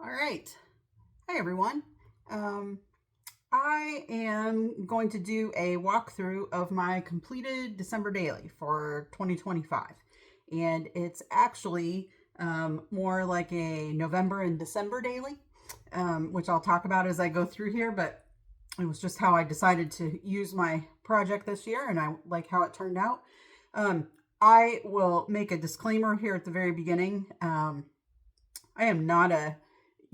All right. Hi, everyone. I am going to do a walkthrough of my completed December daily for 2025. And it's actually more like a November and December daily, which I'll talk about as I go through here. But it was just how I decided to use my project this year, and I like how it turned out. Um, I will make a disclaimer here at the very beginning. I am not a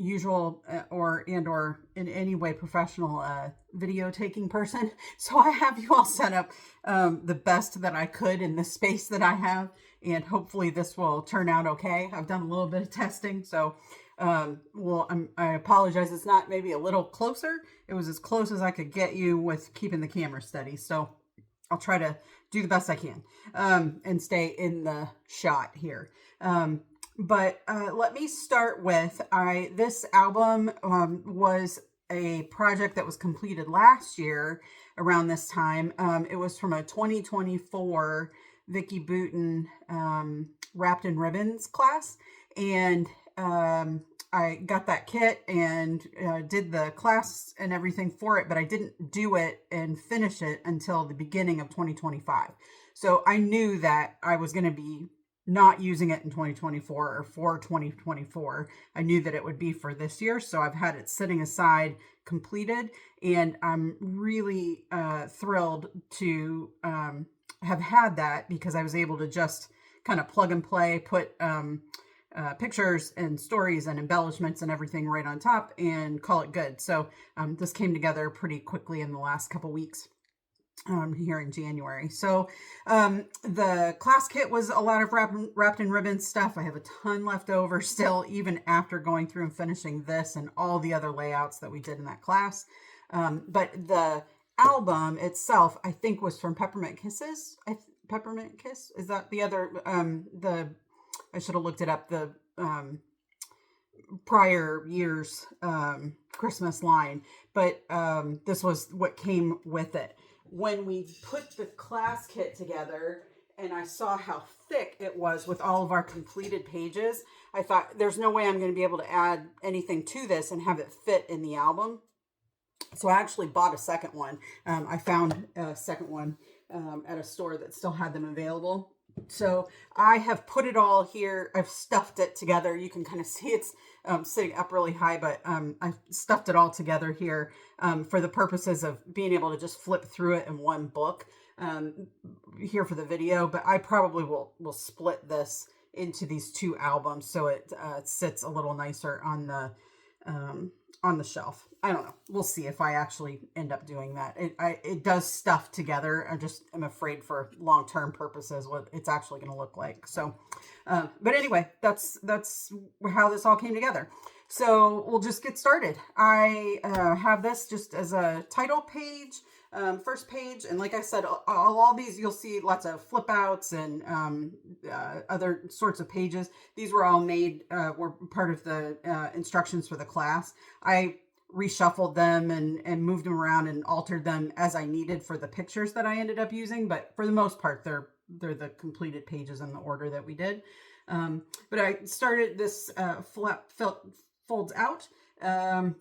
usual or in any way professional video taking person, so I have you all set up the best that I could in the space that I have, and hopefully this will turn out okay. I've done a little bit of testing, so I apologize. It's not maybe a little closer. It was as close as I could get you with keeping the camera steady, so I'll try to do the best I can and stay in the shot here. But let me start with this album was a project that was completed last year around this time. It was from a 2024 Vicki Boutin Wrapped in Ribbons class, and I got that kit and did the class and everything for it, but I didn't do it and finish it until the beginning of 2025. So I knew that I was going to be not using it in 2024 or for 2024. I knew that it would be for this year, so I've had it sitting aside completed, and I'm really thrilled to have had that because I was able to just kind of plug and play, put pictures and stories and embellishments and everything right on top and call it good. So this came together pretty quickly in the last couple weeks. Here in January. So the class kit was a lot of wrapped in ribbon stuff. I have a ton left over still, even after going through and finishing this and all the other layouts that we did in that class. But the album itself, I think, was from Peppermint Kisses. Peppermint Kiss? Is that the other, I should have looked it up, the prior year's Christmas line. But this was what came with it. When we put the class kit together and I saw how thick it was with all of our completed pages, I thought there's no way I'm going to be able to add anything to this and have it fit in the album. So I actually bought a second one. I found a second one at a store that still had them available. So I have put it all here. I've stuffed it together. You can kind of see it's sitting up really high, but I've stuffed it all together here for the purposes of being able to just flip through it in one book here for the video. But I probably will split this into these two albums so it sits a little nicer on the shelf. I don't know. We'll see if I actually end up doing that. It does stuff together. I just am afraid for long-term purposes what it's actually going to look like. So, but anyway, that's how this all came together. So we'll just get started. I have this just as a title page, first page. And like I said, all these, you'll see lots of flip outs and other sorts of pages. These were all made, were part of the instructions for the class. I reshuffled them and moved them around and altered them as I needed for the pictures that I ended up using. But for the most part, they're the completed pages in the order that we did. But I started this folds out.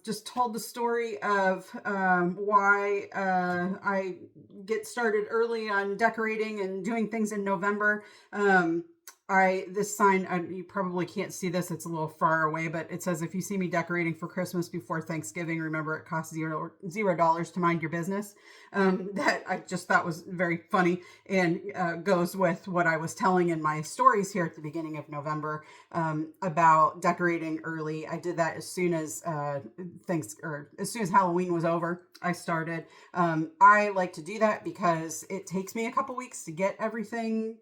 Just told the story of why I get started early on decorating and doing things in November. This sign, you probably can't see this, it's a little far away, but it says, if you see me decorating for Christmas before Thanksgiving, remember it costs $0 to mind your business. That I just thought was very funny and goes with what I was telling in my stories here at the beginning of November about decorating early. I did that as soon as as soon as Halloween was over. I started. I like to do that because it takes me a couple weeks to get everything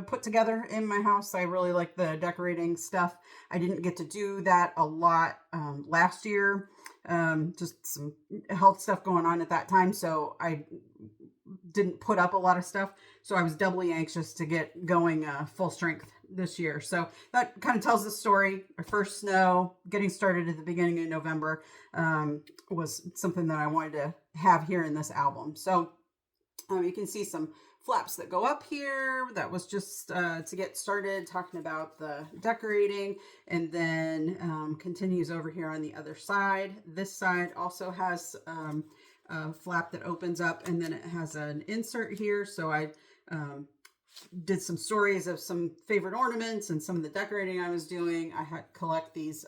put together in my house. I really like the decorating stuff. I didn't get to do that a lot last year. Just some health stuff going on at that time, so I didn't put up a lot of stuff. So I was doubly anxious to get going full strength this year. So that kind of tells the story. Our first snow, getting started at the beginning of November, was something that I wanted to have here in this album. So you can see some flaps that go up here. That was just to get started talking about the decorating, and then continues over here on the other side. This side also has a flap that opens up, and then it has an insert here. So I did some stories of some favorite ornaments and some of the decorating I was doing. I had collect these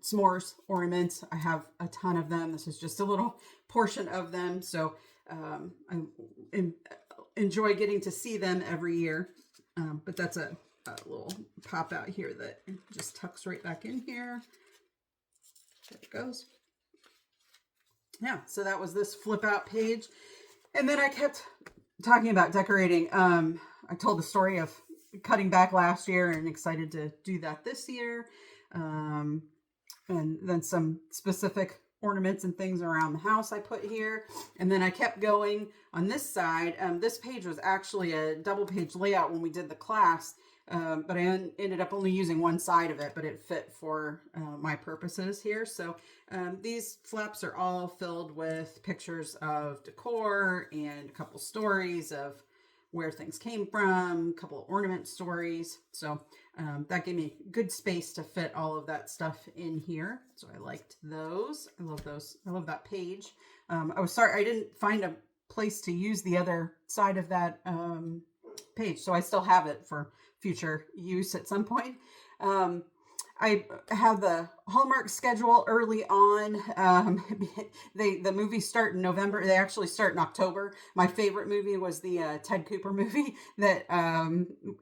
s'mores ornaments. I have a ton of them. This is just a little portion of them. So I enjoy getting to see them every year. But that's a little pop out here that just tucks right back in here. There it goes. Yeah, so that was this flip out page. And then I kept talking about decorating. I told the story of cutting back last year and excited to do that this year. And then some specific ornaments and things around the house I put here. And then I kept going on this side. This page was actually a double page layout when we did the class, but I ended up only using one side of it, but it fit for my purposes here. So these flaps are all filled with pictures of decor and a couple stories of where things came from, a couple of ornament stories. So that gave me good space to fit all of that stuff in here. So I liked those. I love those. I love that page. I was sorry I didn't find a place to use the other side of that page. So I still have it for future use at some point. I have the Hallmark schedule early on. The movies start in November. They actually start in October. My favorite movie was the Ted Cooper movie that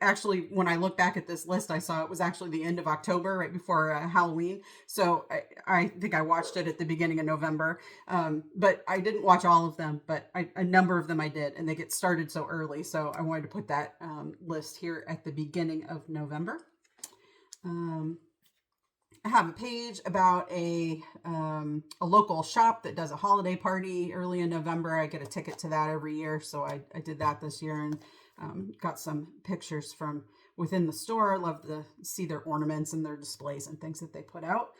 actually, when I look back at this list, I saw it was actually the end of October, right before Halloween. So I think I watched it at the beginning of November. But I didn't watch all of them, but a number of them I did, and they get started so early. So I wanted to put that list here at the beginning of November. I have a page about a local shop that does a holiday party early in November. I get a ticket to that every year. So I did that this year and got some pictures from within the store. I love to see their ornaments and their displays and things that they put out.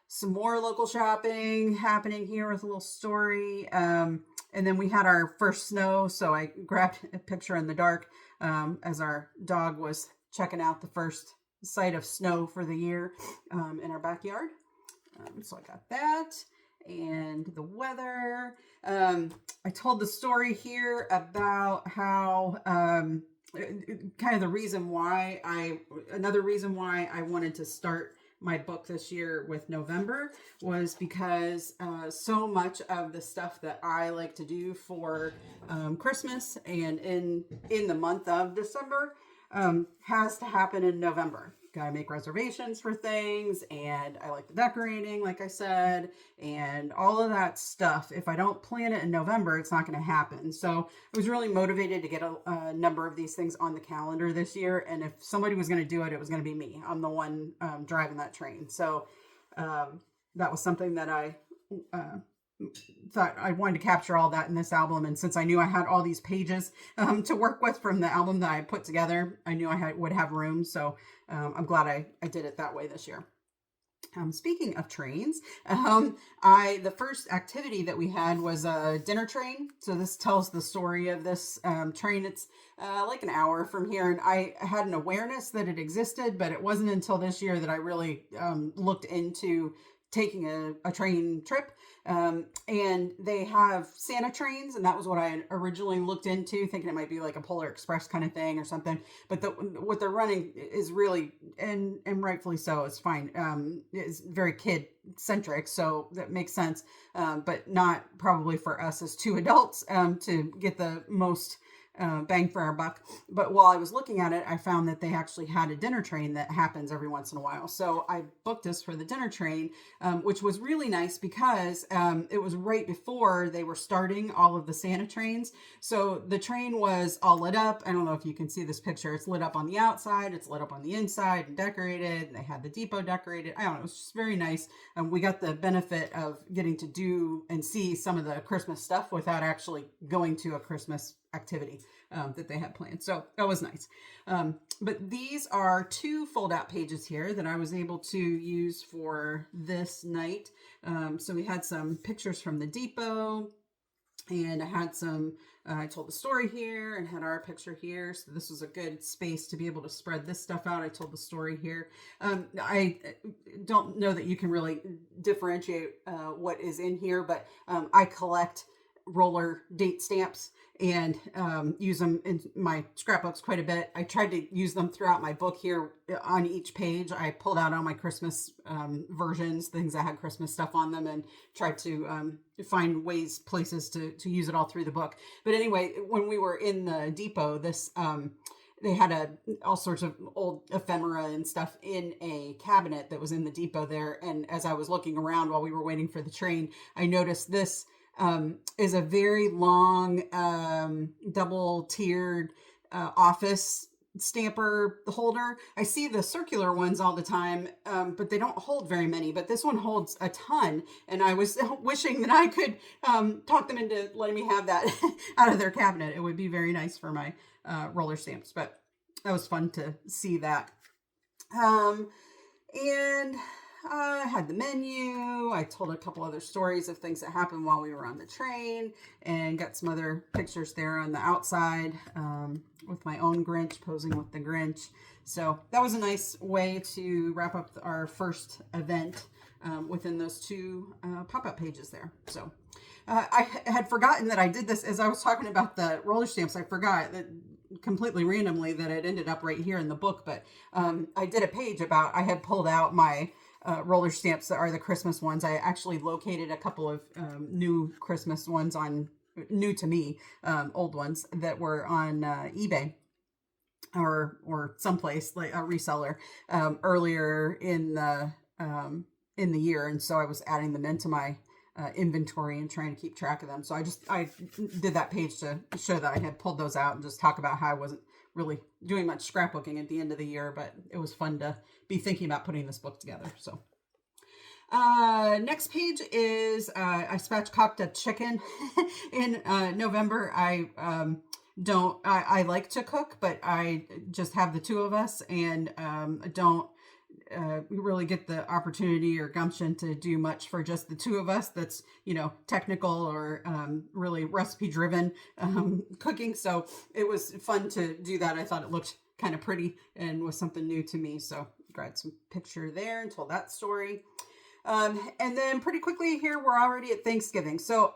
Some more local shopping happening here with a little story. And then we had our first snow. So I grabbed a picture in the dark as our dog was checking out the first sight of snow for the year in our backyard. So I got that and the weather. I told the story here about how kind of the reason why another reason why I wanted to start my book this year with November was because so much of the stuff that I like to do for Christmas and in the month of December has to happen in November. Gotta make reservations for things, and I like the decorating, like I said, and all of that stuff. If I don't plan it in November, it's not going to happen. So I was really motivated to get a number of these things on the calendar this year, and if somebody was going to do it, it was going to be me. I'm the one driving that train. So that was something that I thought I wanted to capture all that in this album. And since I knew I had all these pages to work with from the album that I put together, I knew I would have room. So I'm glad I did it that way this year. Speaking of trains, the first activity that we had was a dinner train. So this tells the story of this train. It's like an hour from here, and I had an awareness that it existed, but it wasn't until this year that I really looked into taking a train trip. And they have Santa trains, and that was what I originally looked into, thinking it might be like a Polar Express kind of thing or something. But what they're running is really, and rightfully so, it's fine. It's very kid centric, so that makes sense. But not probably for us as two adults to get the most bang for our buck. But while I was looking at it, I found that they actually had a dinner train that happens every once in a while. So I booked this for the dinner train, which was really nice because it was right before they were starting all of the Santa trains. So the train was all lit up. I don't know if you can see this picture. It's lit up on the outside. It's lit up on the inside and decorated. And they had the depot decorated. I don't know. It was just very nice. We got the benefit of getting to do and see some of the Christmas stuff without actually going to a Christmas activity that they had planned. So that was nice. But these are two fold out pages here that I was able to use for this night. So we had some pictures from the depot. And I had some, I told the story here and had our picture here. So this was a good space to be able to spread this stuff out. I told the story here. I don't know that you can really differentiate what is in here, but I collect roller date stamps and use them in my scrapbooks quite a bit. I tried to use them throughout my book here on each page. I pulled out all my Christmas versions, things that had Christmas stuff on them, and tried to find ways, places to use it all through the book. But anyway, when we were in the depot, they had all sorts of old ephemera and stuff in a cabinet that was in the depot there. And as I was looking around while we were waiting for the train, I noticed this is a very long double tiered office stamper holder. I see the circular ones all the time, but they don't hold very many, but this one holds a ton. And I was wishing that I could talk them into letting me have that out of their cabinet. It would be very nice for my roller stamps, but that was fun to see that. And I had the menu. I told a couple other stories of things that happened while we were on the train, and got some other pictures there on the outside with my own Grinch posing with the Grinch. So that was a nice way to wrap up our first event within those two pop-up pages there. So I had forgotten that I did this as I was talking about the roller stamps. I forgot that completely randomly that it ended up right here in the book, but I did a page about, I had pulled out my roller stamps that are the Christmas ones. I actually located a couple of new Christmas ones new to me, old ones that were on eBay or someplace like a reseller earlier in the year, and so I was adding them into my inventory and trying to keep track of them. So I did that page to show that I had pulled those out and just talk about how I wasn't really doing much scrapbooking at the end of the year, but it was fun to be thinking about putting this book together. So next page is I spatchcocked a chicken in November. I like to cook, but I just have the two of us, and don't really get the opportunity or gumption to do much for just the two of us that's, technical or really recipe driven cooking. So it was fun to do that. I thought it looked kind of pretty and was something new to me. So grabbed some picture there and told that story. And then pretty quickly here, we're already at Thanksgiving. So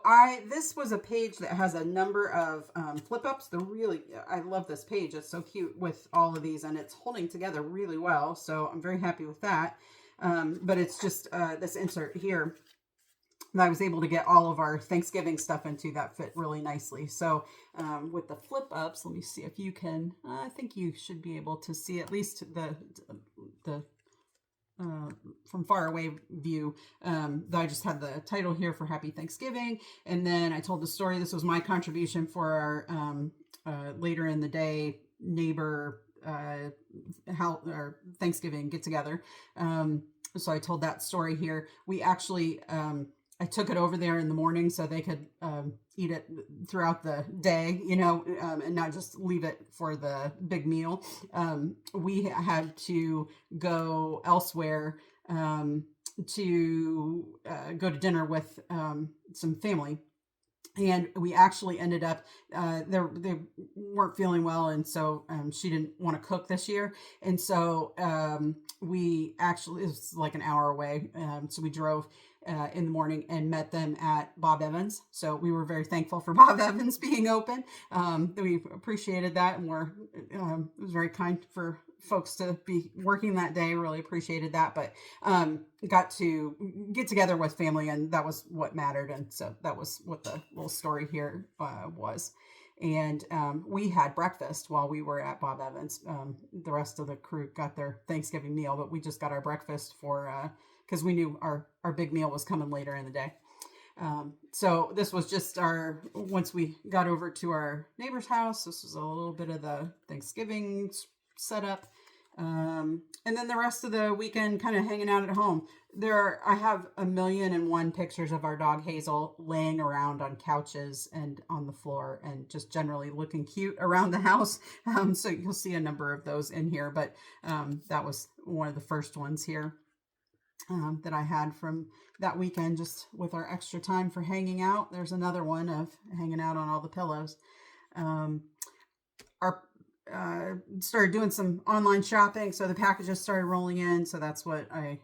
this was a page that has a number of flip ups. I love this page. It's so cute with all of these, and it's holding together really well. So I'm very happy with that. But it's just this insert here that I was able to get all of our Thanksgiving stuff into that fit really nicely. So with the flip ups, let me see if you can, I think you should be able to see at least the from far away view. I just had the title here for Happy Thanksgiving, and then I told the story. This was my contribution for our later in the day neighbor Thanksgiving get together. So I told that story here. We actually I took it over there in the morning so they could eat it throughout the day, and not just leave it for the big meal. We had to go elsewhere to go to dinner with some family. And we actually ended up, they weren't feeling well. And so she didn't want to cook this year. And so it was like an hour away. So we drove in the morning and met them at Bob Evans. So we were very thankful for Bob Evans being open. We appreciated that, and it was very kind for folks to be working that day. Really appreciated that, but got to get together with family, and that was what mattered. And so that was what the little story here was. And we had breakfast while we were at Bob Evans. The rest of the crew got their Thanksgiving meal, but we just got our breakfast because we knew our big meal was coming later in the day. So this was just once we got over to our neighbor's house, this was a little bit of the Thanksgiving setup. And then the rest of the weekend kind of hanging out at home. I have 1,000,001 pictures of our dog Hazel laying around on couches and on the floor and just generally looking cute around the house. So you'll see a number of those in here, but that was one of the first ones here. that I had from that weekend, just with our extra time for hanging out. There's another one of hanging out on all the pillows. Um, our Started doing some online shopping, so the packages started rolling in. So that's what I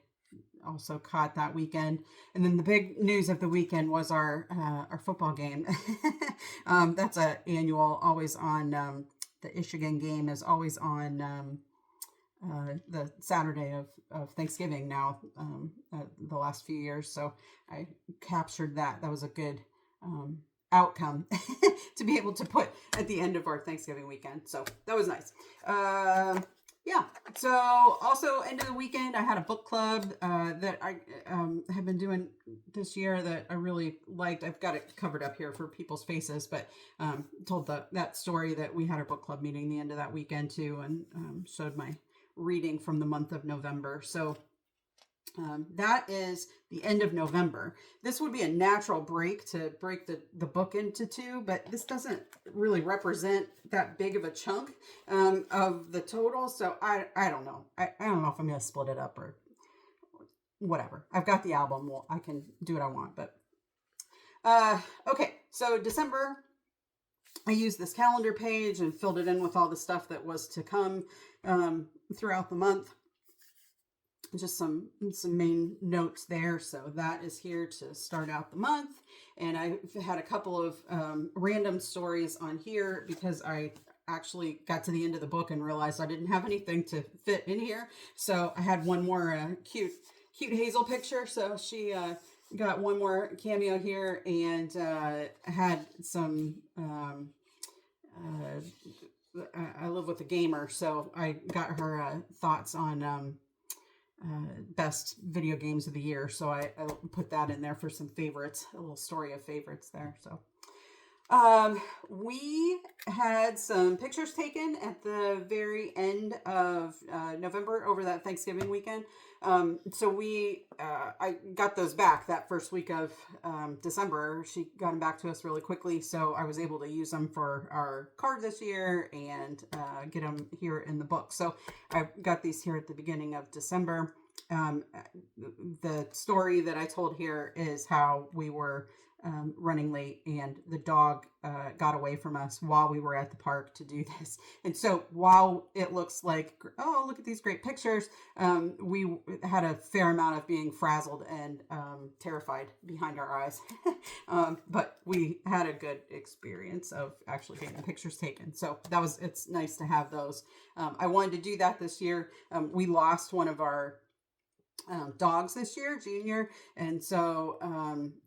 also caught that weekend. And then the big news of the weekend was our football game. That's a annual, always on. The Michigan game is always on the Saturday of Thanksgiving now, the last few years. So I captured that. That was a good outcome to be able to put at the end of our Thanksgiving weekend. So that was nice. Yeah. So also end of the weekend, I had a book club that I have been doing this year that I really liked. I've got it covered up here for people's faces, but told that story that we had our book club meeting the end of that weekend too, and showed my reading from the month of November. So that is the end of November. This would be a natural break to break the book into two, but this doesn't really represent that big of a chunk of the total. So I don't know. I don't know if I'm going to split it up or whatever. I've got the album. Well, I can do what I want, but okay. So December, I used this calendar page and filled it in with all the stuff that was to come throughout the month. Just some main notes there. So that is here to start out the month. And I had a couple of random stories on here because I actually got to the end of the book and realized I didn't have anything to fit in here. So I had one more cute Hazel picture. So she got one more cameo here, and had some I live with a gamer, so I got her thoughts on best video games of the year. So I put that in there for some favorites, a little story of favorites there. So we had some pictures taken at the very end of November over that Thanksgiving weekend. So I got those back that first week of December. She got them back to us really quickly, so I was able to use them for our card this year and get them here in the book. So I got these here at the beginning of December. The story that I told here is how we were running late, and the dog got away from us while we were at the park to do this. And so while it looks like, oh, look at these great pictures, we had a fair amount of being frazzled and terrified behind our eyes. But we had a good experience of actually getting the pictures taken. So it's nice to have those. I wanted to do that this year. We lost one of our dogs this year, Junior, and so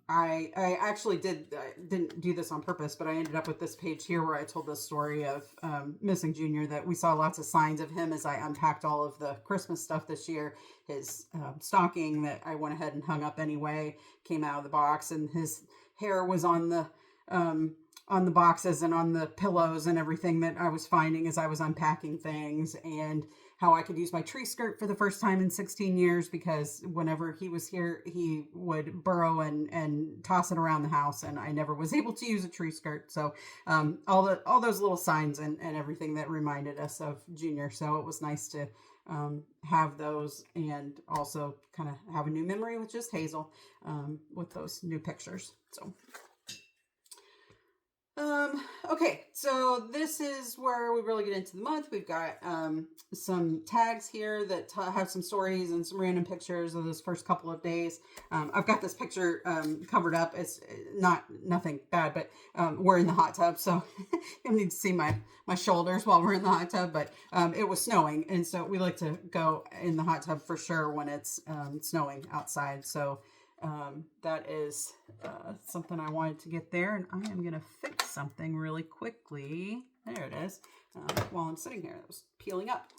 I actually didn't do this on purpose, but I ended up with this page here where I told the story of missing Junior, that we saw lots of signs of him as I unpacked all of the Christmas stuff this year. His stocking that I went ahead and hung up anyway came out of the box, and his hair was on the boxes and on the pillows and everything that I was finding as I was unpacking things, and how I could use my tree skirt for the first time in 16 years, because whenever he was here, he would burrow and toss it around the house, and I never was able to use a tree skirt. So all those little signs and everything that reminded us of Junior. So it was nice to have those, and also kind of have a new memory with just Hazel with those new pictures. So okay, so this is where we really get into the month. We've got some tags here that have some stories and some random pictures of those first couple of days. I've got this picture covered up. It's nothing bad, but we're in the hot tub, so you need to see my shoulders while we're in the hot tub. But it was snowing, and so we like to go in the hot tub for sure when it's snowing outside. So that is something I wanted to get there, and I am going to fix something really quickly. There it is. While I'm sitting here, it was peeling up.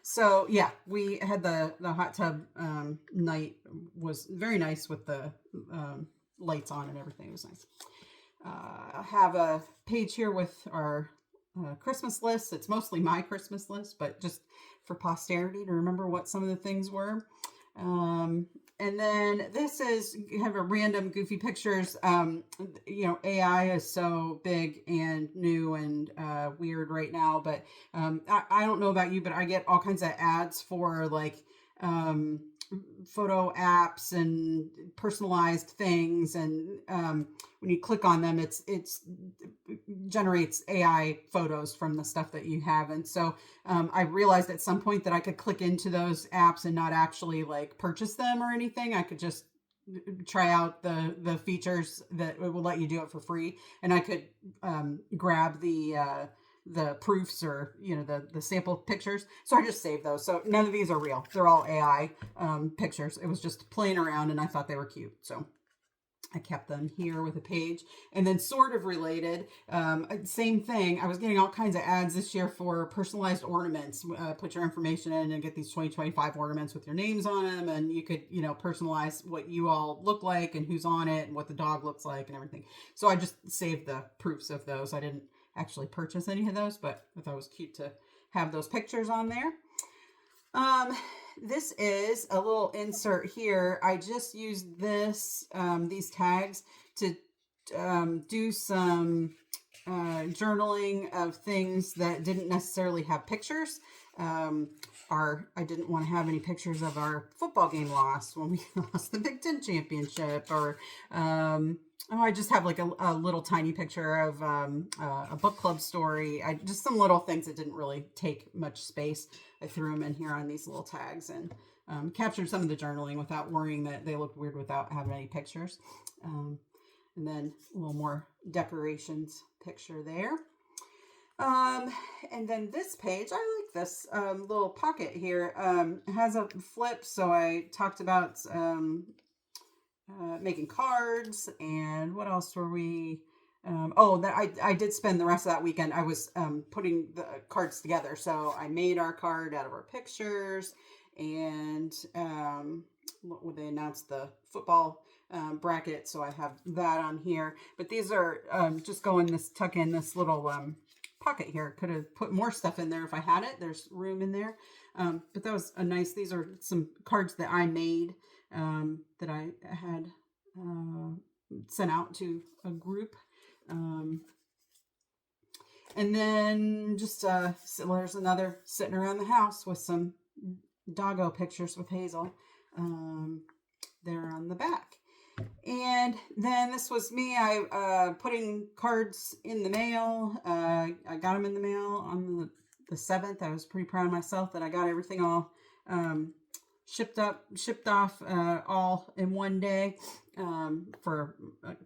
So yeah, we had the hot tub night was very nice with the lights on and everything. It was nice. I have a page here with our Christmas list. It's mostly my Christmas list, but just for posterity to remember what some of the things were. And then this is kind of random goofy pictures. AI is so big and new and weird right now, but I don't know about you, but I get all kinds of ads for like photo apps and personalized things, and when you click on them, it generates AI photos from the stuff that you have. And so I realized at some point that I could click into those apps and not actually like purchase them or anything. I could just try out the features that will let you do it for free, and I could grab the proofs, or the sample pictures. So I just saved those. So none of these are real. They're all AI pictures. It was just playing around, and I thought they were cute, so I kept them here with a page. And then sort of related, same thing. I was getting all kinds of ads this year for personalized ornaments. Put your information in and get these 2025 ornaments with your names on them. And you could, personalize what you all look like and who's on it and what the dog looks like and everything. So I just saved the proofs of those. I didn't actually purchase any of those, but I thought it was cute to have those pictures on there. This is a little insert here. I just used these tags to do some journaling of things that didn't necessarily have pictures. I didn't want to have any pictures of our football game loss when we lost the Big Ten championship, or I just have like a little tiny picture of a book club story. Just some little things that didn't really take much space. I threw them in here on these little tags and captured some of the journaling without worrying that they looked weird without having any pictures. And then a little more decorations picture there. And then this page, I like this little pocket here. It has a flip, so I talked about making cards, and what else were we? I did spend the rest of that weekend. I was putting the cards together, so I made our card out of our pictures, and they announced the football bracket, so I have that on here. But these are just tuck in this little pocket here. Could have put more stuff in there if I had it. There's room in there. But that was these are some cards that I made that I had sent out to a group. And then just there's another sitting around the house with some doggo pictures with Hazel there on the back. And then this was me. I putting cards in the mail. I got them in the mail on the 7th. I was pretty proud of myself that I got everything all shipped off all in one day for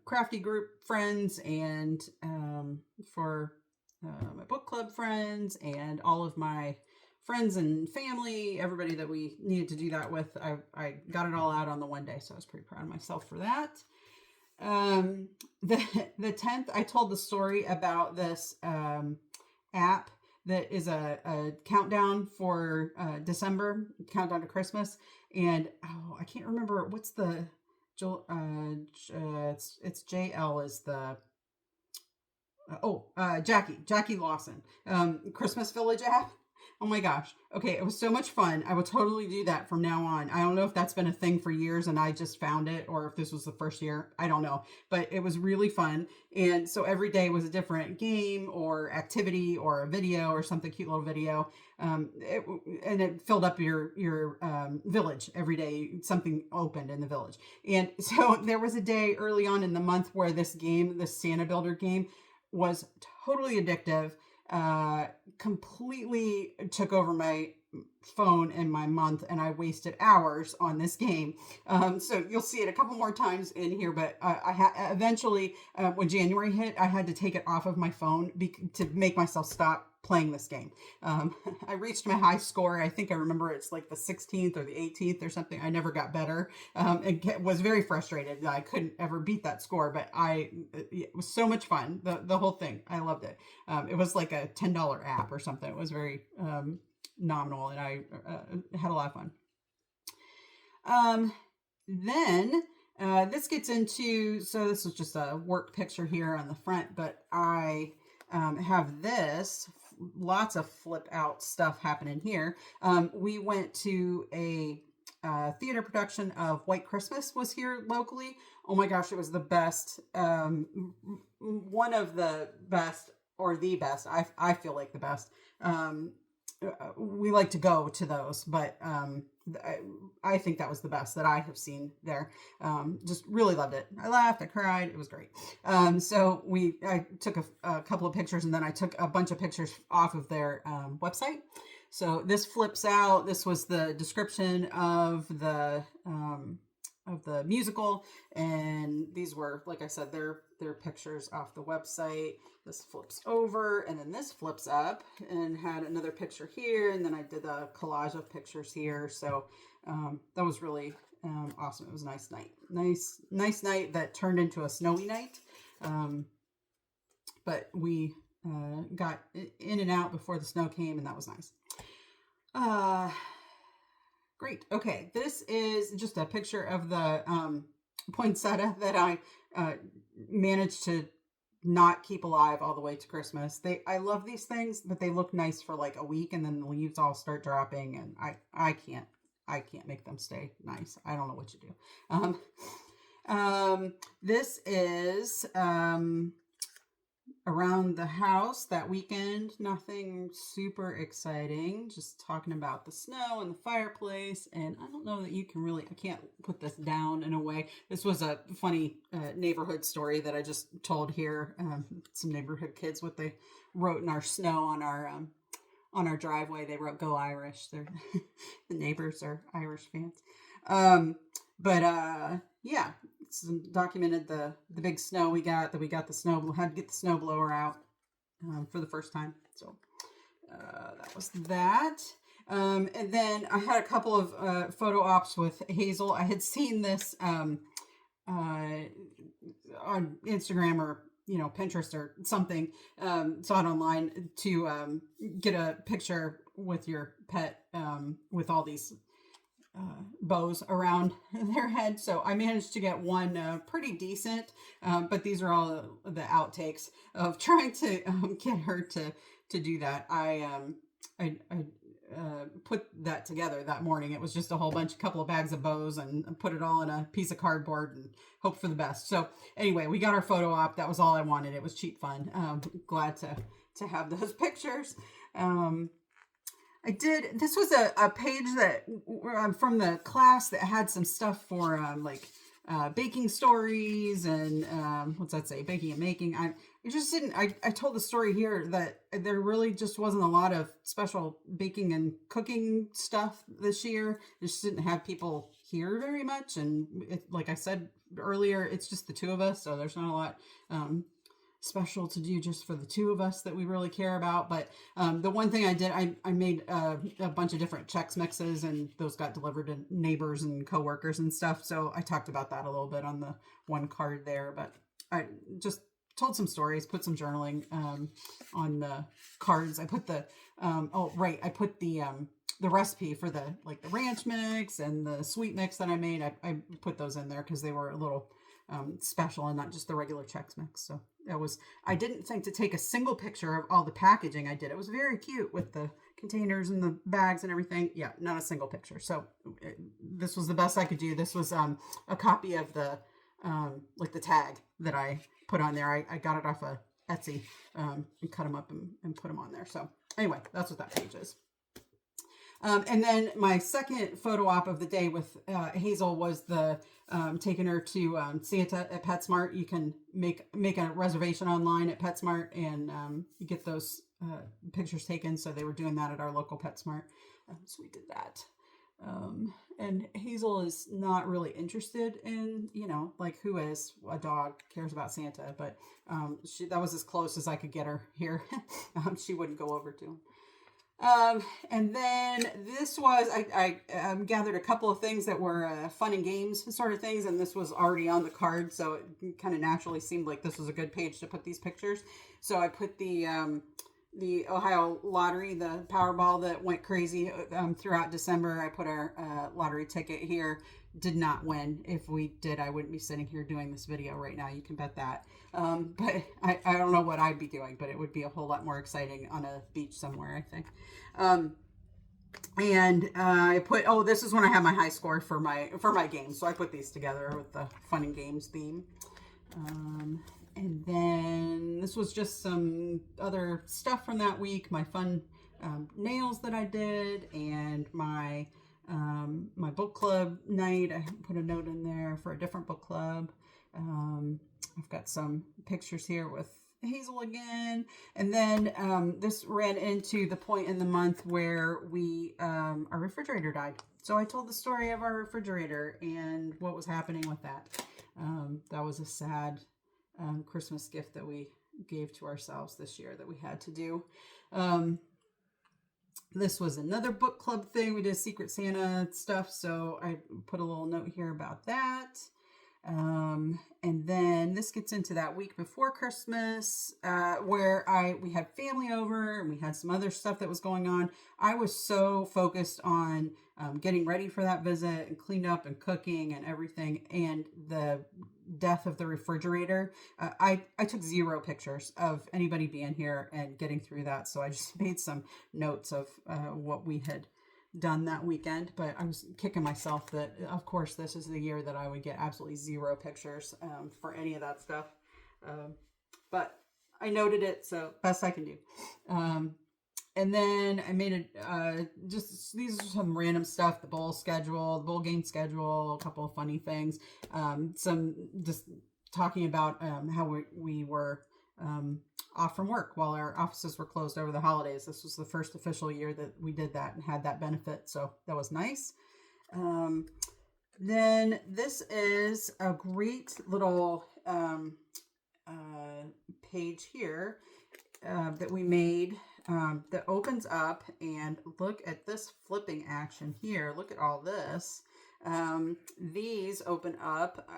crafty group friends, and for my book club friends, and all of my friends and family, everybody that we needed to do that with. I got it all out on the one day, so I was pretty proud of myself for that. The 10th, I told the story about this app that is a countdown for December, countdown to Christmas, and I can't remember what's the it's JL is the Jackie Lawson Christmas Village app. Oh my gosh. Okay, it was so much fun. I will totally do that from now on. I don't know if that's been a thing for years and I just found it, or if this was the first year. I don't know. But it was really fun. And so every day was a different game or activity or a video or something, cute little video. It filled up your village every day. Something opened in the village. And so there was a day early on in the month where this Santa Builder game, was totally addictive. Completely took over my phone and my month, and I wasted hours on this game. So you'll see it a couple more times in here, but eventually, when January hit, I had to take it off of my phone to make myself stop playing this game. I reached my high score. I think I remember it's like the 16th or the 18th or something. I never got better, and was very frustrated that I couldn't ever beat that score, but it was so much fun. The whole thing. I loved it. It was like a $10 app or something. It was very nominal, and I had a lot of fun. Then this gets into, so this is just a work picture here on the front, but I have lots of flip out stuff happening here. We went to a theater production of White Christmas was here locally. Oh my gosh, it was the best. One of the best, or the best. I feel like the best. We like to go to those, but I think that was the best that I have seen there. Just really loved it. I laughed, I cried. It was great. So I took a couple of pictures, and then I took a bunch of pictures off of their website. So this flips out. This was the description of the musical, and these were, like I said, their pictures off the website. This flips over, and then this flips up and had another picture here, and then I did a collage of pictures here. So that was really awesome. It was a nice night. Nice night that turned into a snowy night. But we got in and out before the snow came, and that was nice. Great. Okay, this is just a picture of the poinsettia that I managed to not keep alive all the way to Christmas. I love these things, but they look nice for like a week, and then the leaves all start dropping, and I can't make them stay nice. I don't know what you do. This is around the house that weekend. Nothing super exciting, just talking about the snow and the fireplace. And I don't know that you can really, I can't put this down in a way. This was a funny neighborhood story that I just told here. Some neighborhood kids, what they wrote in our snow on our driveway, they wrote "Go Irish." They're the neighbors are Irish fans. Yeah, it's documented the big snow we got, that we got the snow, had to get the snow blower out for the first time. So that was that. And then I had a couple of photo ops with Hazel. I had seen this on Instagram or Pinterest or something, saw it online, to get a picture with your pet with all these bows around their head. So I managed to get one pretty decent, but these are all the outtakes of trying to get her to do that. I put that together that morning. It was just a couple of bags of bows, and put it all in a piece of cardboard and hope for the best. So anyway, we got our photo op. That was all I wanted. It was cheap fun. Glad to have those pictures. This was a page that from the class that had some stuff for baking stories and what's that say? Baking and making. I told the story here that there really just wasn't a lot of special baking and cooking stuff this year. It just didn't have people here very much. And like I said earlier, it's just the two of us. So there's not a lot special to do just for the two of us that we really care about. But the one thing I did, I made a bunch of different Chex Mixes, and those got delivered to neighbors and coworkers and stuff. So I talked about that a little bit on the one card there, but I just told some stories, put some journaling on the cards. I put the I put the recipe for the ranch mix and the sweet mix that I made. I put those in there because they were a little special and not just the regular Chex Mix. So I didn't think to take a single picture of all the packaging I did. It was very cute with the containers and the bags and everything. Yeah, not a single picture. So this was the best I could do. This was a copy of the the tag that I put on there. I got it off of Etsy and cut them up and put them on there. So anyway, that's what that page is. And then my second photo op of the day with Hazel was the taking her to Santa at PetSmart. You can make a reservation online at PetSmart, and you get those pictures taken. So they were doing that at our local PetSmart. So we did that. And Hazel is not really interested in, who is a dog cares about Santa, but that was as close as I could get her here. She wouldn't go over to him. And then this was, I gathered a couple of things that were fun and games sort of things, and this was already on the card, so it kind of naturally seemed like this was a good page to put these pictures. So I put the Ohio lottery, the Powerball that went crazy throughout December. I put our lottery ticket here. Did not win. If we did, I wouldn't be sitting here doing this video right now. You can bet that. But I don't know what I'd be doing, but it would be a whole lot more exciting on a beach somewhere, I think. And I put, this is when I had my high score for my games. So I put these together with the fun and games theme. And then this was just some other stuff from that week. My fun nails that I did, and my my book club night. I put a note in there for a different book club. I've got some pictures here with Hazel again. And then this ran into the point in the month where our refrigerator died. So I told the story of our refrigerator and what was happening with that. That was a sad Christmas gift that we gave to ourselves this year that we had to do. This was another book club thing. We did Secret Santa stuff, so I put a little note here about that. And then this gets into that week before Christmas, where we had family over and we had some other stuff that was going on. I was so focused on getting ready for that visit and cleaned up and cooking and everything. And the death of the refrigerator, I took 0 pictures of anybody being here and getting through that. So I just made some notes of what we had done that weekend, but I was kicking myself that, of course, this is the year that I would get absolutely 0 pictures for any of that stuff. But I noted it, so best I can do. And then I made just these are some random stuff: the bowl schedule, the bowl game schedule, a couple of funny things, some just talking about how we were off from work while our offices were closed over the holidays. This was the first official year that we did that and had that benefit, so that was nice. Then this is a great little page here that we made that opens up, and look at this flipping action here. Look at all this. These open up.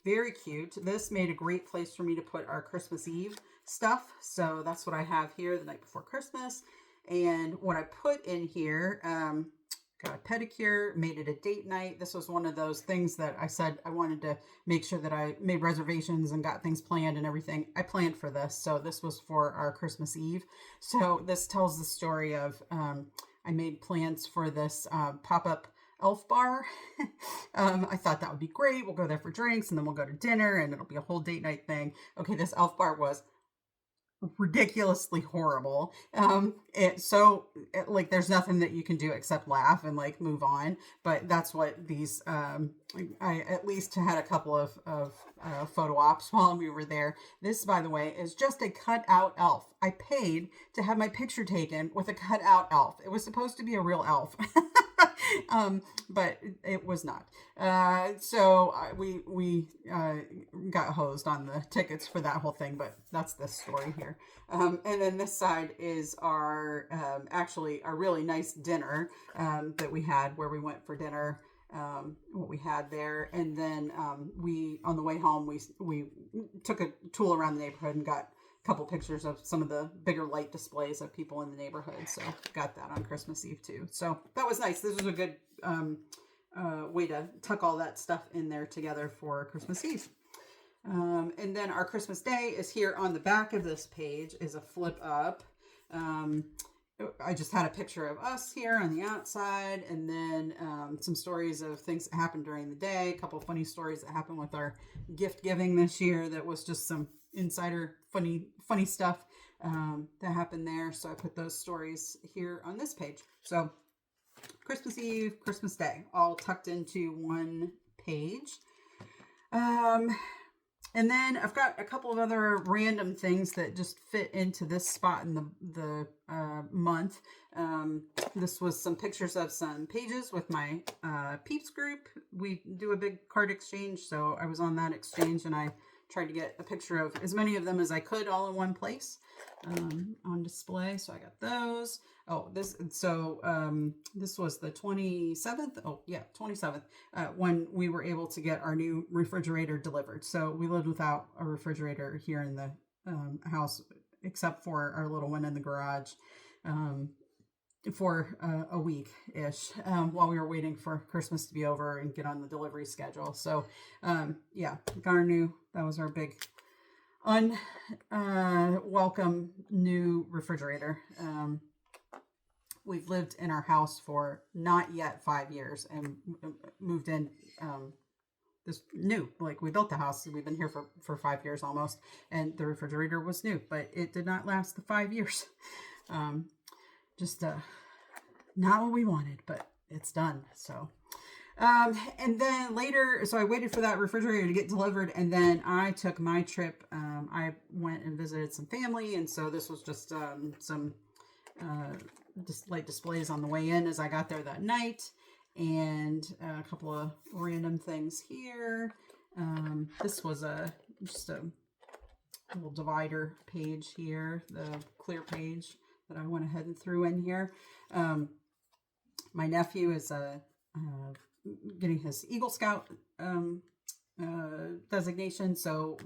Very cute. This made a great place for me to put our Christmas Eve stuff. So that's what I have here the night before Christmas. And what I put in here, got a pedicure, made it a date night. This was one of those things that I said I wanted to make sure that I made reservations and got things planned and everything. I planned for this. So this was for our Christmas Eve. So this tells the story of, I made plans for this pop-up Elf bar. I thought that would be great. We'll go there for drinks and then we'll go to dinner and it'll be a whole date night thing. Okay, this Elf bar was ridiculously horrible. Like there's nothing that you can do except laugh and like move on. But that's what these, I at least had a couple of photo ops while we were there. This, by the way, is just a cut out elf. I paid to have my picture taken with a cut out elf. It was supposed to be a real elf. But it was not. So we got hosed on the tickets for that whole thing, but that's this story here. And then this side is our, actually a really nice dinner, that we had where we went for dinner, what we had there. And then, on the way home, we took a tool around the neighborhood and got couple pictures of some of the bigger light displays of people in the neighborhood. So got that on Christmas Eve too. So that was nice. This was a good way to tuck all that stuff in there together for Christmas Eve. And then our Christmas Day is here on the back of this page, is a flip up. I just had a picture of us here on the outside, and then some stories of things that happened during the day, a couple of funny stories that happened with our gift giving this year that was just some insider funny stuff that happened there. So I put those stories here on this page. So Christmas Eve, Christmas Day, all tucked into one page. And then I've got a couple of other random things that just fit into this spot in the month. This was some pictures of some pages with my Peeps group. We do a big card exchange, so I was on that exchange and I tried to get a picture of as many of them as I could all in one place on display. So I got those. Oh, this was the 27th. Oh yeah, 27th, when we were able to get our new refrigerator delivered. So we lived without a refrigerator here in the house, except for our little one in the garage, for a week-ish, while we were waiting for Christmas to be over and get on the delivery schedule. So yeah, got our new, that was our big unwelcome new refrigerator. We've lived in our house for not yet 5 years and moved in this new, like we built the house. We've been here for 5 years almost, and the refrigerator was new, but it did not last the 5 years. Just not what we wanted, but it's done. So, and then later, so I waited for that refrigerator to get delivered, and then I took my trip. I went and visited some family, and so this was just some light displays on the way in as I got there that night, and a couple of random things here. This was just a little divider page here, the clear page that I went ahead and threw in here. My nephew is getting his Eagle Scout designation, so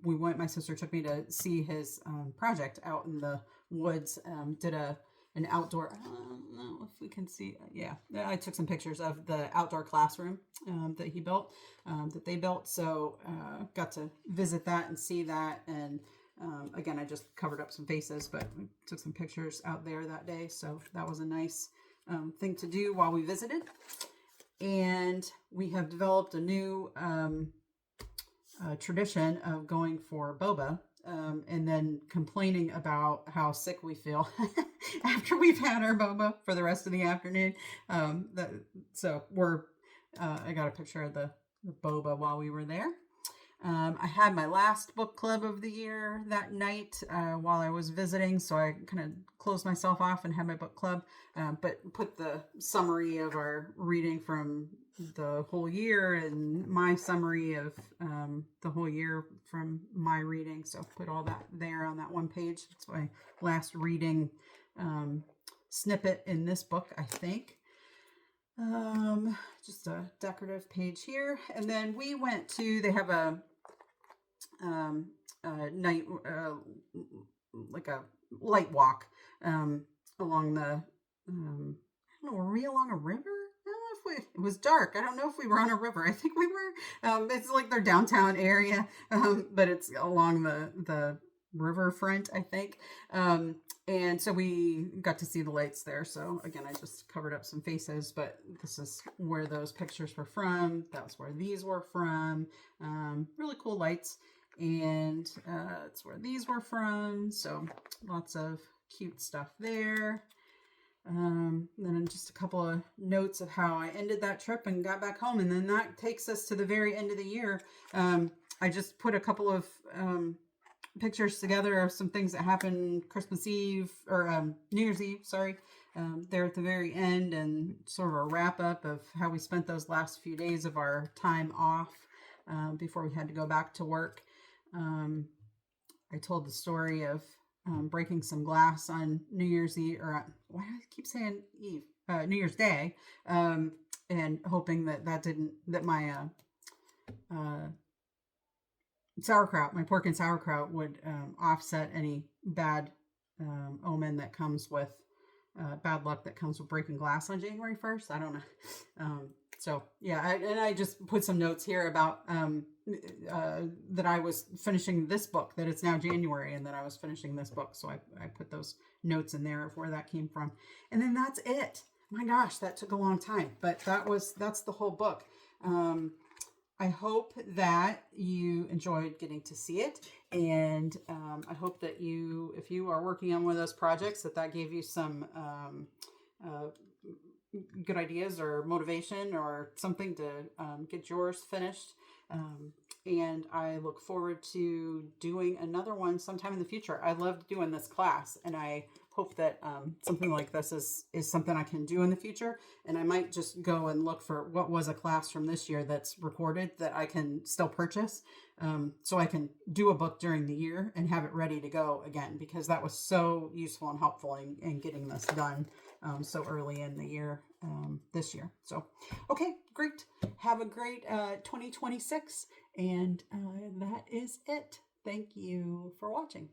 we went. My sister took me to see his project out in the woods. Did an outdoor. I don't know if we can see. Yeah, I took some pictures of the outdoor classroom that he built, that they built. So got to visit that and see that. And again, I just covered up some faces, but we took some pictures out there that day. So that was a nice thing to do while we visited. And we have developed a new tradition of going for boba. And then complaining about how sick we feel after we've had our boba for the rest of the afternoon. So I got a picture of the boba while we were there. I had my last book club of the year that night while I was visiting, so I kind of closed myself off and had my book club, but put the summary of our reading from the whole year and my summary of the whole year from my reading. So put all that there on that one page. It's my last reading snippet in this book, I think. Just a decorative page here. And then we went to, they have a night, like a light walk along the, I don't know, were we along a river? It was dark. I don't know if we were on a river. I think we were. It's like their downtown area, but it's along the riverfront, I think. And so we got to see the lights there. So again, I just covered up some faces, but this is where those pictures were from. That's where these were from. Really cool lights. And it's where these were from. So lots of cute stuff there. Then just a couple of notes of how I ended that trip and got back home. And then that takes us to the very end of the year. I just put a couple of pictures together of some things that happened Christmas Eve or New Year's Eve, sorry, there at the very end, and sort of a wrap up of how we spent those last few days of our time off before we had to go back to work. I told the story of breaking some glass on New Year's Eve, or why do I keep saying Eve? New Year's Day, and hoping that my sauerkraut, my pork and sauerkraut, would offset any bad omen that comes with bad luck that comes with breaking glass on January 1st. I don't know. So yeah, I just put some notes here about that I was finishing this book, that it's now January, and that I was finishing this book. So I put those notes in there of where that came from. And then that's it. My gosh, that took a long time, but that's the whole book. I hope that you enjoyed getting to see it, and I hope that if you are working on one of those projects, that gave you some good ideas or motivation or something to get yours finished. And I look forward to doing another one sometime in the future. I loved doing this class, and I hope that something like this is something I can do in the future. And I might just go and look for what was a class from this year that's recorded that I can still purchase, so I can do a book during the year and have it ready to go again, because that was so useful and helpful in getting this done so early in the year this year. So, okay, great. Have a great 2026. And that is it. Thank you for watching.